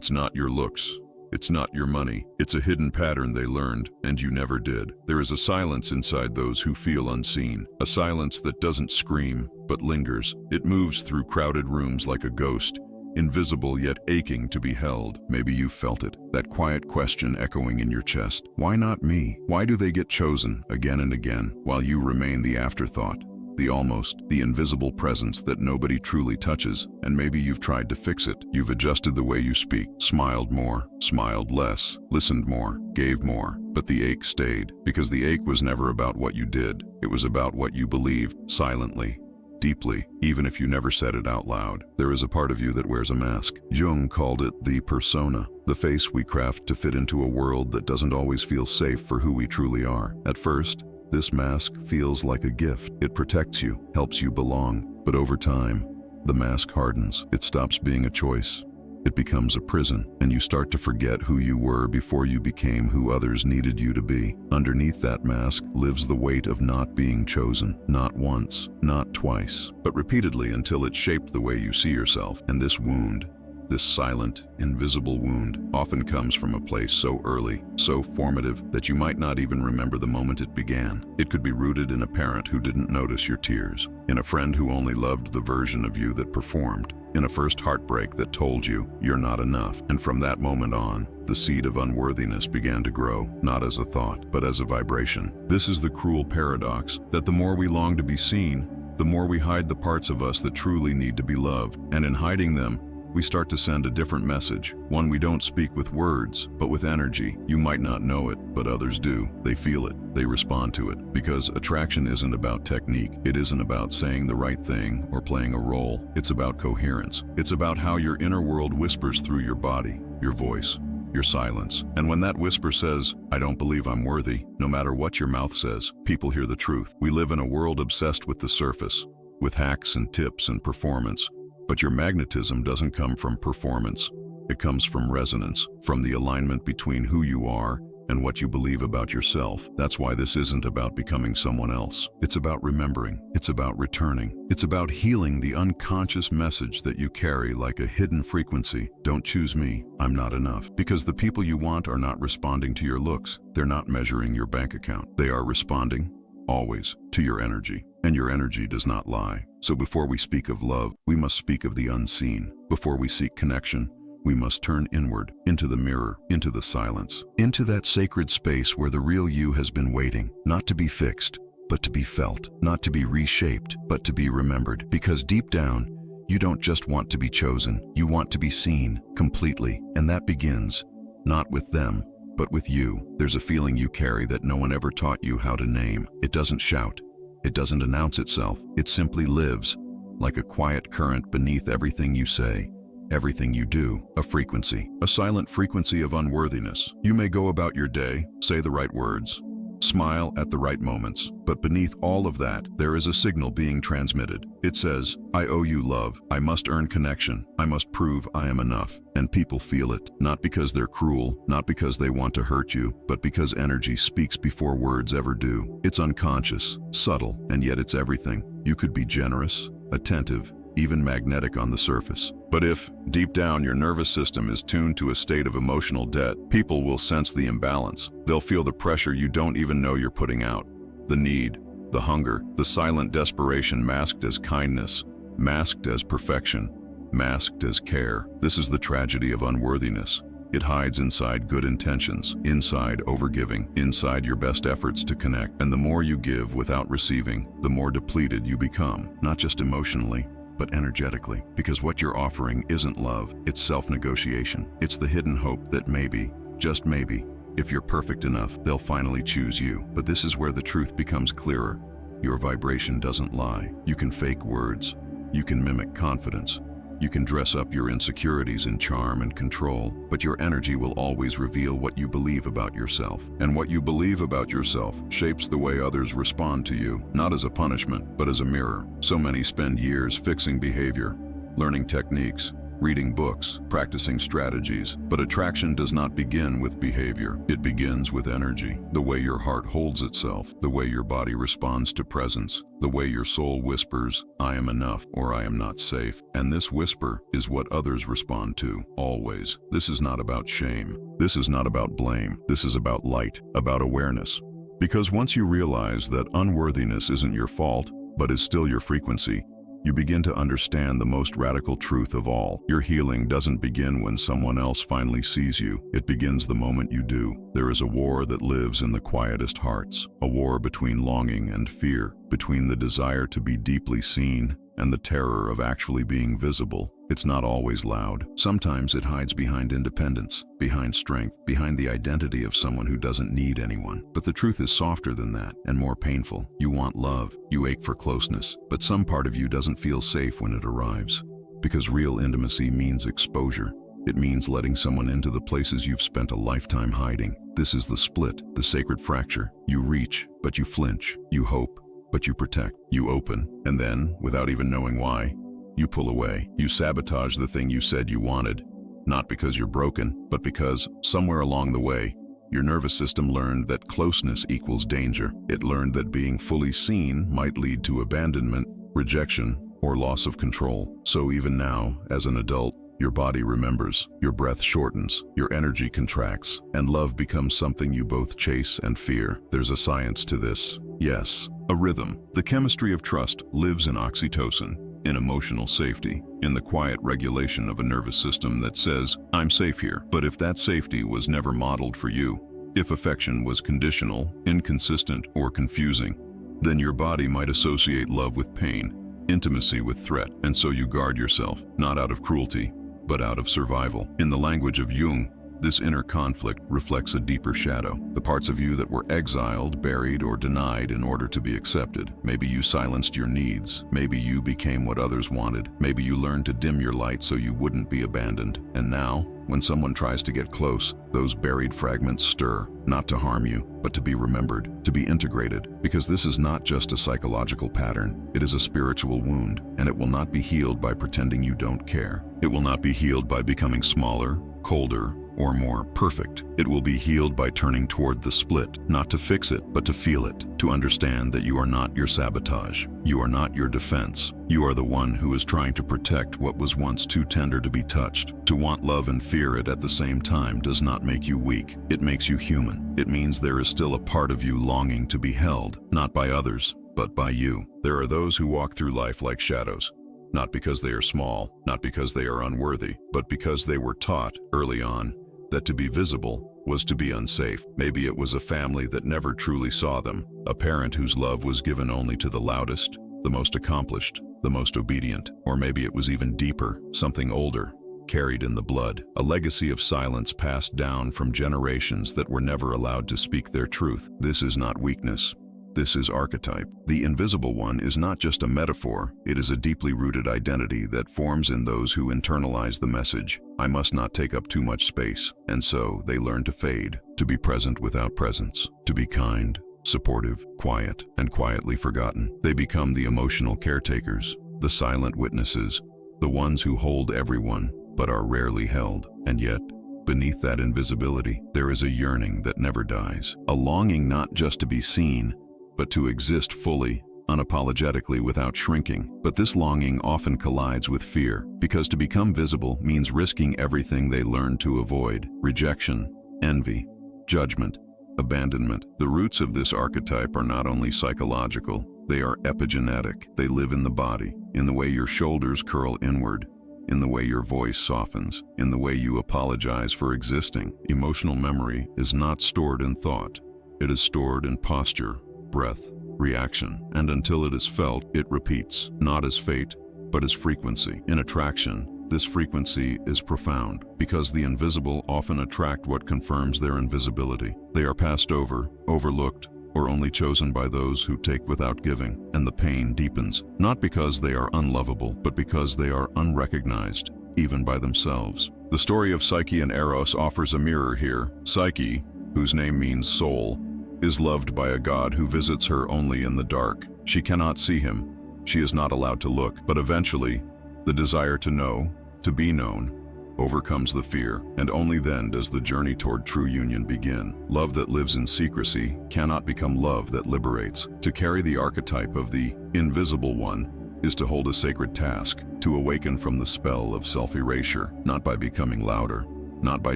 It's not your looks. It's not your money. It's a hidden pattern they learned, and you never did. There is a silence inside those who feel unseen, a silence that doesn't scream, but lingers. It moves through crowded rooms like a ghost, invisible yet aching to be held. Maybe you've felt it, that quiet question echoing in your chest. Why not me? Why do they get chosen again and again, while you remain the afterthought? The invisible presence that nobody truly touches, and maybe you've tried to fix it. You've adjusted the way you speak, smiled more, smiled less, listened more, gave more, but the ache stayed, because the ache was never about what you did. It was about what you believed, silently, deeply, even if you never said it out loud. There is a part of you that wears a mask. Jung called it the persona, the face we craft to fit into a world that doesn't always feel safe for who we truly are. At first, this mask feels like a gift. It protects you, helps you belong. But over time, the mask hardens. It stops being a choice. It becomes a prison, and you start to forget who you were before you became who others needed you to be. Underneath that mask lives the weight of not being chosen. Not once, not twice, but repeatedly until it shaped the way you see yourself. And this wound, this silent, invisible wound, often comes from a place so early, so formative, that you might not even remember the moment it began. It could be rooted in a parent who didn't notice your tears, in a friend who only loved the version of you that performed, in a first heartbreak that told you you're not enough. And from that moment on, the seed of unworthiness began to grow, not as a thought, but as a vibration. This is the cruel paradox, that the more we long to be seen, the more we hide the parts of us that truly need to be loved. And in hiding them, we start to send a different message, one we don't speak with words, but with energy. You might not know it, but others do. They feel it, they respond to it. Because attraction isn't about technique. It isn't about saying the right thing or playing a role. It's about coherence. It's about how your inner world whispers through your body, your voice, your silence. And when that whisper says, "I don't believe I'm worthy," no matter what your mouth says, people hear the truth. We live in a world obsessed with the surface, with hacks and tips and performance. But your magnetism doesn't come from performance. It comes from resonance, from the alignment between who you are and what you believe about yourself. That's why this isn't about becoming someone else. It's about remembering. It's about returning. It's about healing the unconscious message that you carry like a hidden frequency. Don't choose me. I'm not enough. Because the people you want are not responding to your looks. They're not measuring your bank account. They are responding, always, to your energy. And your energy does not lie. So before we speak of love, we must speak of the unseen. Before we seek connection, we must turn inward, into the mirror, into the silence, into that sacred space where the real you has been waiting, not to be fixed, but to be felt, not to be reshaped, but to be remembered. Because deep down, you don't just want to be chosen, you want to be seen completely. And that begins, not with them, but with you. There's a feeling you carry that no one ever taught you how to name. It doesn't shout. It doesn't announce itself. It simply lives, like a quiet current beneath everything you say, everything you do. A frequency, a silent frequency of unworthiness. You may go about your day, say the right words, smile at the right moments, but beneath all of that, there is a signal being transmitted. It says, "I owe you love. I must earn connection. I must prove I am enough." And people feel it, not because they're cruel, not because they want to hurt you, but because energy speaks before words ever do. It's unconscious, subtle, and yet it's everything. You could be generous, attentive, even magnetic on the surface. But if, deep down, your nervous system is tuned to a state of emotional debt, people will sense the imbalance. They'll feel the pressure you don't even know you're putting out. The need, the hunger, the silent desperation masked as kindness, masked as perfection, masked as care. This is the tragedy of unworthiness. It hides inside good intentions, inside overgiving, inside your best efforts to connect. And the more you give without receiving, the more depleted you become, not just emotionally, but energetically. Because what you're offering isn't love, it's self-negotiation. It's the hidden hope that maybe, just maybe, if you're perfect enough, they'll finally choose you. But this is where the truth becomes clearer. Your vibration doesn't lie. You can fake words. You can mimic confidence. You can dress up your insecurities in charm and control, but your energy will always reveal what you believe about yourself. And what you believe about yourself shapes the way others respond to you, not as a punishment, but as a mirror. So many spend years fixing behavior, learning techniques, reading books, practicing strategies. But attraction does not begin with behavior. It begins with energy. The way your heart holds itself, the way your body responds to presence, the way your soul whispers, "I am enough," or "I am not safe." And this whisper is what others respond to, always. This is not about shame. This is not about blame. This is about light, about awareness. Because once you realize that unworthiness isn't your fault, but is still your frequency, you begin to understand the most radical truth of all. Your healing doesn't begin when someone else finally sees you. It begins the moment you do. There is a war that lives in the quietest hearts, a war between longing and fear, between the desire to be deeply seen and the terror of actually being visible. It's not always loud. Sometimes it hides behind independence, behind strength, behind the identity of someone who doesn't need anyone. But the truth is softer than that and more painful. You want love, you ache for closeness, but some part of you doesn't feel safe when it arrives. Because real intimacy means exposure. It means letting someone into the places you've spent a lifetime hiding. This is the split, the sacred fracture. You reach, but you flinch. You hope, but you protect. You open, and then, without even knowing why, you pull away. You sabotage the thing you said you wanted, not because you're broken, but because, somewhere along the way, your nervous system learned that closeness equals danger. It learned that being fully seen might lead to abandonment, rejection, or loss of control. So even now, as an adult, your body remembers, your breath shortens, your energy contracts, and love becomes something you both chase and fear. There's a science to this. Yes, a rhythm. The chemistry of trust lives in oxytocin, in emotional safety, in the quiet regulation of a nervous system that says, "I'm safe here." But if that safety was never modeled for you, if affection was conditional, inconsistent, or confusing, then your body might associate love with pain, intimacy with threat, and so you guard yourself, not out of cruelty, but out of survival. In the language of Jung, this inner conflict reflects a deeper shadow. The parts of you that were exiled, buried, or denied in order to be accepted. Maybe you silenced your needs. Maybe you became what others wanted. Maybe you learned to dim your light so you wouldn't be abandoned. And now, when someone tries to get close, those buried fragments stir, not to harm you, but to be remembered, to be integrated. Because this is not just a psychological pattern, it is a spiritual wound, and it will not be healed by pretending you don't care. It will not be healed by becoming smaller, colder, or more perfect. It will be healed by turning toward the split, not to fix it, but to feel it, to understand that you are not your sabotage. You are not your defense. You are the one who is trying to protect what was once too tender to be touched. To want love and fear it at the same time does not make you weak. It makes you human. It means there is still a part of you longing to be held, not by others, but by you. There are those who walk through life like shadows. Not because they are small, not because they are unworthy, but because they were taught early on that to be visible was to be unsafe. Maybe it was a family that never truly saw them, a parent whose love was given only to the loudest, the most accomplished, the most obedient. Or maybe it was even deeper, something older, carried in the blood, a legacy of silence passed down from generations that were never allowed to speak their truth. This is not weakness. This is archetype. The invisible one is not just a metaphor, it is a deeply rooted identity that forms in those who internalize the message, "I must not take up too much space," and so they learn to fade, to be present without presence, to be kind, supportive, quiet, and quietly forgotten. They become the emotional caretakers, the silent witnesses, the ones who hold everyone, but are rarely held. And yet, beneath that invisibility, there is a yearning that never dies, a longing not just to be seen, but to exist fully, unapologetically, without shrinking. But this longing often collides with fear, because to become visible means risking everything they learned to avoid: rejection, envy, judgment, abandonment. The roots of this archetype are not only psychological, they are epigenetic. They live in the body, in the way your shoulders curl inward, in the way your voice softens, in the way you apologize for existing. Emotional memory is not stored in thought. It is stored in posture, breath, reaction, and until it is felt, it repeats, not as fate, but as frequency. In attraction, this frequency is profound, because the invisible often attract what confirms their invisibility. They are passed over, overlooked, or only chosen by those who take without giving, and the pain deepens, not because they are unlovable, but because they are unrecognized, even by themselves. The story of Psyche and Eros offers a mirror here. Psyche, whose name means soul, is loved by a god who visits her only in the dark. She cannot see him. She is not allowed to look, but eventually, the desire to know, to be known, overcomes the fear, and only then does the journey toward true union begin. Love that lives in secrecy cannot become love that liberates. To carry the archetype of the invisible one is to hold a sacred task, to awaken from the spell of self-erasure, not by becoming louder, not by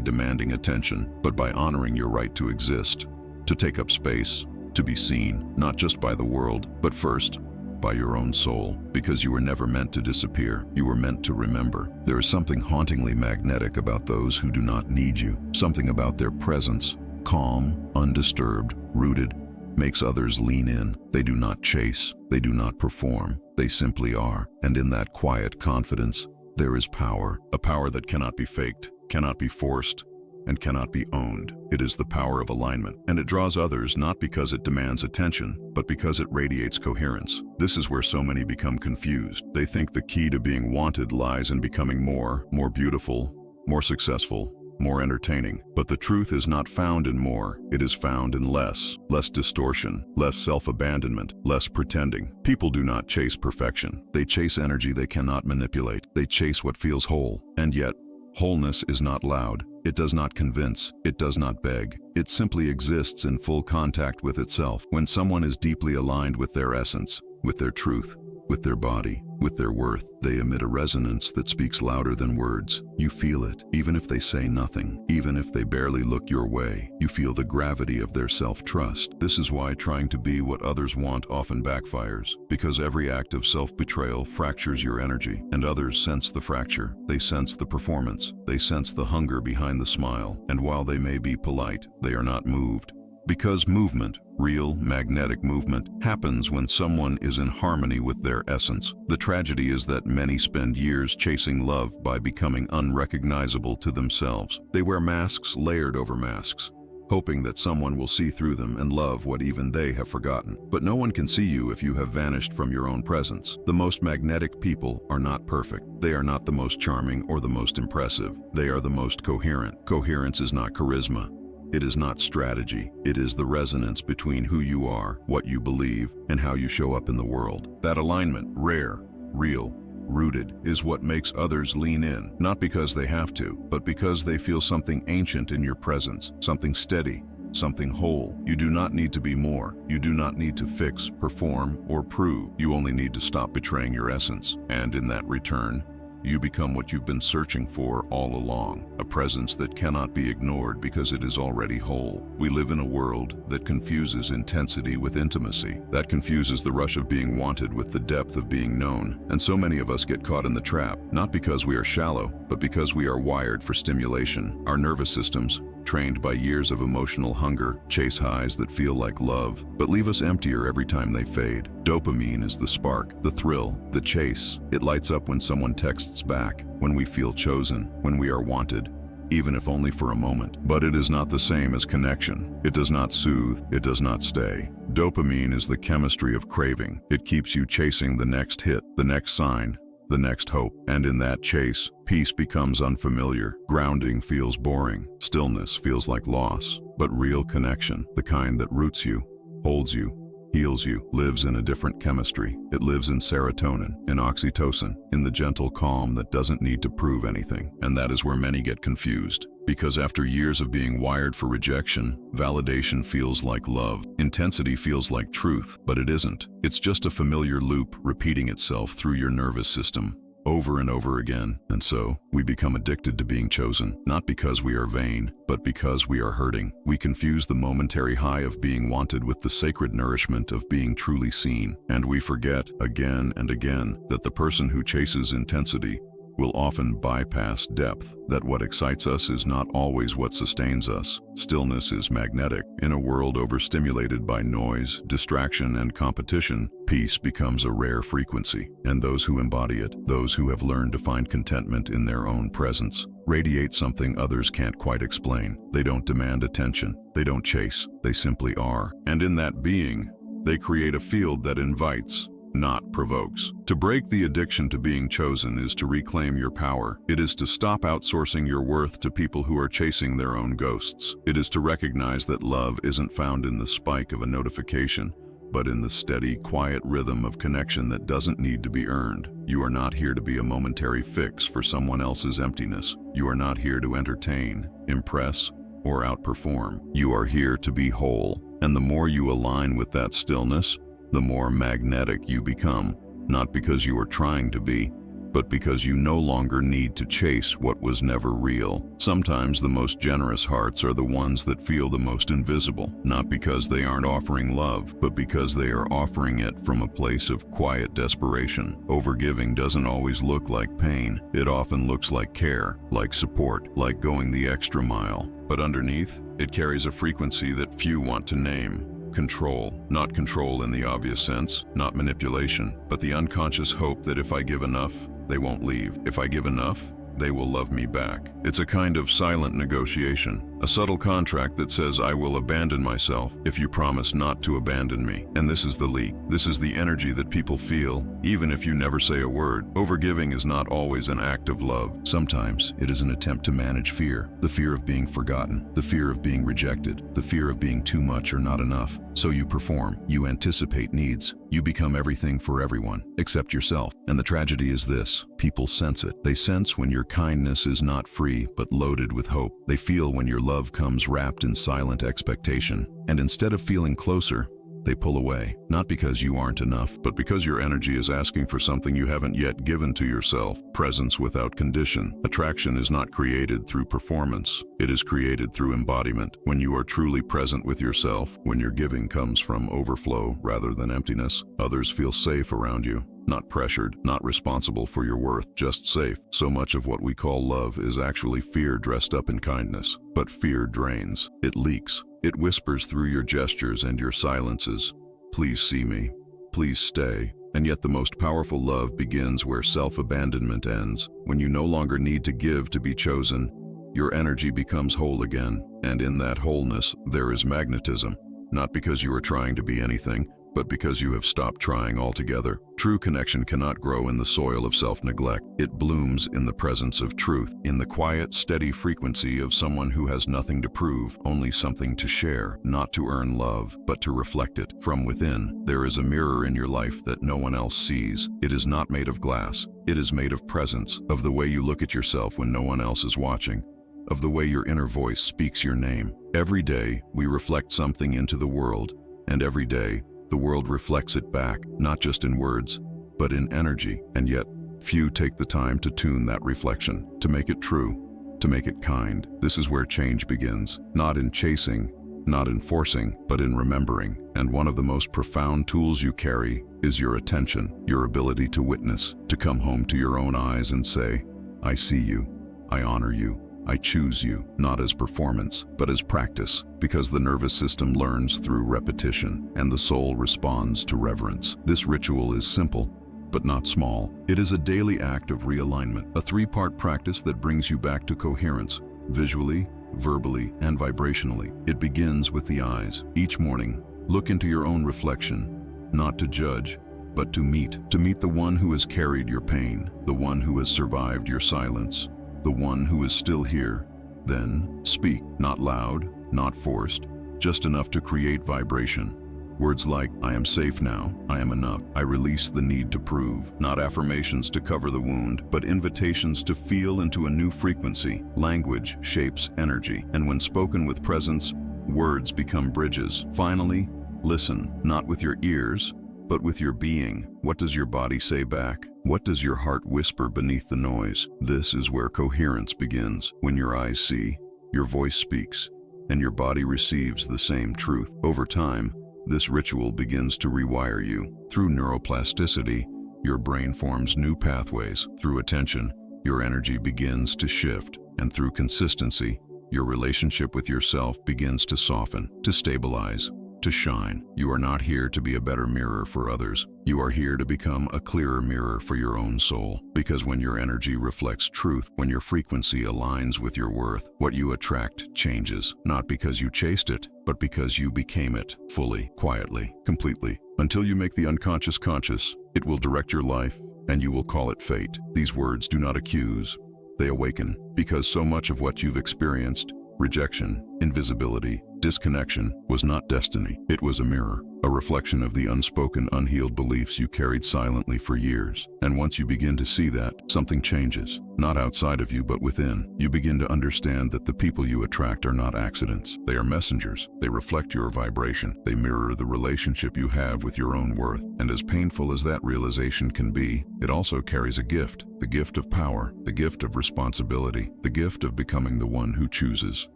demanding attention, but by honoring your right to exist, to take up space, to be seen, not just by the world, but first, by your own soul, because you were never meant to disappear. You were meant to remember. There is something hauntingly magnetic about those who do not need you, something about their presence, calm, undisturbed, rooted, makes others lean in. They do not chase, they do not perform, they simply are. And in that quiet confidence, there is power, a power that cannot be faked, cannot be forced, and cannot be owned. It is the power of alignment, and it draws others not because it demands attention, but because it radiates coherence. This is where so many become confused. They think the key to being wanted lies in becoming more beautiful, more successful, more entertaining. But the truth is not found in more, it is found in less distortion, less self-abandonment, less pretending. People do not chase perfection. They chase energy they cannot manipulate. They chase what feels whole. And yet, wholeness is not loud. It does not convince. It does not beg. It simply exists in full contact with itself. When someone is deeply aligned with their essence, with their truth, with their body, with their worth, they emit a resonance that speaks louder than words. You feel it, even if they say nothing, even if they barely look your way. You feel the gravity of their self-trust. This is why trying to be what others want often backfires, because every act of self-betrayal fractures your energy, and others sense the fracture. They sense the performance. They sense the hunger behind the smile, and while they may be polite, they are not moved. Because movement, real, magnetic movement, happens when someone is in harmony with their essence. The tragedy is that many spend years chasing love by becoming unrecognizable to themselves. They wear masks layered over masks, hoping that someone will see through them and love what even they have forgotten. But no one can see you if you have vanished from your own presence. The most magnetic people are not perfect. They are not the most charming or the most impressive. They are the most coherent. Coherence is not charisma. It is not strategy. It is the resonance between who you are, what you believe, and how you show up in the world. That alignment, rare, real, rooted, is what makes others lean in, not because they have to, but because they feel something ancient in your presence, something steady, something whole. You do not need to be more. You do not need to fix, perform, or prove. You only need to stop betraying your essence. And in that return, you become what you've been searching for all along, a presence that cannot be ignored because it is already whole. We live in a world that confuses intensity with intimacy, that confuses the rush of being wanted with the depth of being known. And so many of us get caught in the trap, not because we are shallow, but because we are wired for stimulation. Our nervous systems, trained by years of emotional hunger, chase highs that feel like love, but leave us emptier every time they fade. Dopamine is the spark, the thrill, the chase. It lights up when someone texts back, when we feel chosen, when we are wanted, even if only for a moment. But it is not the same as connection. It does not soothe, it does not stay. Dopamine is the chemistry of craving. It keeps you chasing the next hit, the next sign, the next hope. And in that chase, peace becomes unfamiliar. Grounding feels boring. Stillness feels like loss. But real connection, the kind that roots you, holds you, heals you, lives in a different chemistry. It lives in serotonin, in oxytocin, in the gentle calm that doesn't need to prove anything. And that is where many get confused. Because after years of being wired for rejection, validation feels like love. Intensity feels like truth, but it isn't. It's just a familiar loop repeating itself through your nervous system, over and over again. And so, we become addicted to being chosen, not because we are vain, but because we are hurting. We confuse the momentary high of being wanted with the sacred nourishment of being truly seen. And we forget, again and again, that the person who chases intensity will often bypass depth, that what excites us is not always what sustains us. Stillness is magnetic. In a world overstimulated by noise, distraction, and competition, peace becomes a rare frequency. And those who embody it, those who have learned to find contentment in their own presence, radiate something others can't quite explain. They don't demand attention. They don't chase. They simply are. And in that being, they create a field that invites, not provokes. To break the addiction to being chosen is to reclaim your power. It is to stop outsourcing your worth to people who are chasing their own ghosts. It is to recognize that love isn't found in the spike of a notification, but in the steady, quiet rhythm of connection that doesn't need to be earned. You are not here to be a momentary fix for someone else's emptiness. You are not here to entertain, impress, or outperform. You are here to be whole, and the more you align with that stillness, the more magnetic you become, not because you are trying to be, but because you no longer need to chase what was never real. Sometimes the most generous hearts are the ones that feel the most invisible, not because they aren't offering love, but because they are offering it from a place of quiet desperation. Overgiving doesn't always look like pain. It often looks like care, like support, like going the extra mile. But underneath, it carries a frequency that few want to name. Control. Not control in the obvious sense, not manipulation, but the unconscious hope that if I give enough, they won't leave. If I give enough, they will love me back. It's a kind of silent negotiation, a subtle contract that says I will abandon myself if you promise not to abandon me. And this is the leak. This is the energy that people feel, even if you never say a word. Overgiving is not always an act of love. Sometimes it is an attempt to manage fear, the fear of being forgotten, the fear of being rejected, the fear of being too much or not enough. So you perform, you anticipate needs, you become everything for everyone, except yourself. And the tragedy is this: people sense it. They sense when your kindness is not free, but loaded with hope. They feel when your love comes wrapped in silent expectation. And instead of feeling closer, they pull away, not because you aren't enough, but because your energy is asking for something you haven't yet given to yourself. Presence without condition. Attraction is not created through performance. It is created through embodiment. When you are truly present with yourself, when your giving comes from overflow rather than emptiness, others feel safe around you. Not pressured, not responsible for your worth, just safe. So much of what we call love is actually fear dressed up in kindness. But fear drains. It leaks. It whispers through your gestures and your silences. Please see me. Please stay. And yet the most powerful love begins where self-abandonment ends. When you no longer need to give to be chosen, your energy becomes whole again. And in that wholeness, there is magnetism. Not because you are trying to be anything, but because you have stopped trying altogether. True connection cannot grow in the soil of self-neglect. It blooms in the presence of truth, in the quiet, steady frequency of someone who has nothing to prove, only something to share, not to earn love, but to reflect it. From within, there is a mirror in your life that no one else sees. It is not made of glass. It is made of presence, of the way you look at yourself when no one else is watching, of the way your inner voice speaks your name. Every day, we reflect something into the world, and every day, the world reflects it back, not just in words, but in energy. And yet, few take the time to tune that reflection, to make it true, to make it kind. This is where change begins, not in chasing, not in forcing, but in remembering. And one of the most profound tools you carry is your attention, your ability to witness, to come home to your own eyes and say, I see you, I honor you, I choose you, not as performance, but as practice, because the nervous system learns through repetition, and the soul responds to reverence. This ritual is simple, but not small. It is a daily act of realignment, a three-part practice that brings you back to coherence, visually, verbally, and vibrationally. It begins with the eyes. Each morning, look into your own reflection, not to judge, but to meet the one who has carried your pain, the one who has survived your silence, the one who is still here. Then speak, not loud, not forced, just enough to create vibration. Words like, I am safe now, I am enough, I release the need to prove. Not affirmations to cover the wound, but invitations to feel into a new frequency. Language shapes energy, and when spoken with presence, words become bridges. Finally, listen, not with your ears, but with your being. What does your body say back? What does your heart whisper beneath the noise? This is where coherence begins. When your eyes see, your voice speaks, and your body receives the same truth. Over time, this ritual begins to rewire you. Through neuroplasticity, your brain forms new pathways. Through attention, your energy begins to shift. And through consistency, your relationship with yourself begins to soften, to stabilize, to shine. You are not here to be a better mirror for others. You are here to become a clearer mirror for your own soul. Because when your energy reflects truth, when your frequency aligns with your worth, what you attract changes, not because you chased it, but because you became it, fully, quietly, completely. Until you make the unconscious conscious, it will direct your life, and you will call it fate. These words do not accuse, they awaken, because so much of what you've experienced, rejection, invisibility, Disconnection was not destiny. It was a mirror, a reflection of the unspoken, unhealed beliefs you carried silently for years. And once you begin to see that, something changes. Not outside of you, but within. You begin to understand that the people you attract are not accidents. They are messengers. They reflect your vibration. They mirror the relationship you have with your own worth. And as painful as that realization can be, it also carries a gift. The gift of power, the gift of responsibility, the gift of becoming the one who chooses,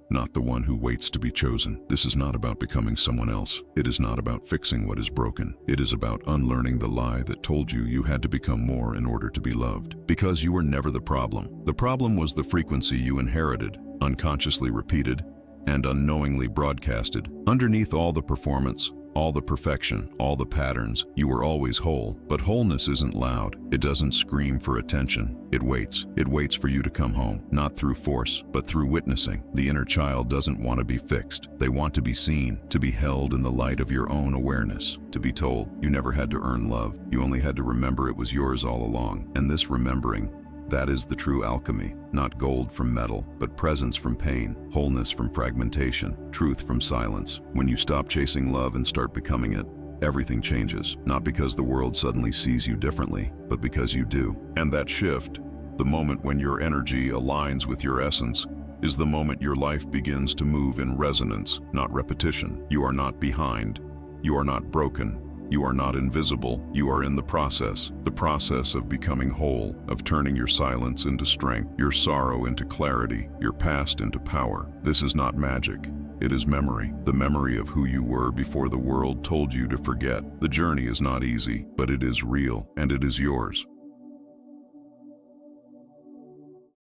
not the one who waits to be chosen. This is not about becoming someone else. It is not about fixing what is broken. It is about unlearning the lie that told you you had to become more in order to be loved. Because you were never the problem. The problem was the frequency you inherited, unconsciously repeated, and unknowingly broadcasted. Underneath all the performance, all the perfection, all the patterns, you were always whole. But wholeness isn't loud. It doesn't scream for attention. It waits. It waits for you to come home, not through force, but through witnessing. The inner child doesn't want to be fixed. They want to be seen, to be held in the light of your own awareness, to be told you never had to earn love. You only had to remember it was yours all along. And this remembering, that is the true alchemy. Not gold from metal, but presence from pain, wholeness from fragmentation, truth from silence. When you stop chasing love and start becoming it, everything changes. Not because the world suddenly sees you differently, but because you do. And that shift, the moment when your energy aligns with your essence, is the moment your life begins to move in resonance, not repetition. You are not behind. You are not broken. You are not invisible. You are in the process of becoming whole, of turning your silence into strength, your sorrow into clarity, your past into power. This is not magic. It is memory, the memory of who you were before the world told you to forget. The journey is not easy, but it is real, and it is yours.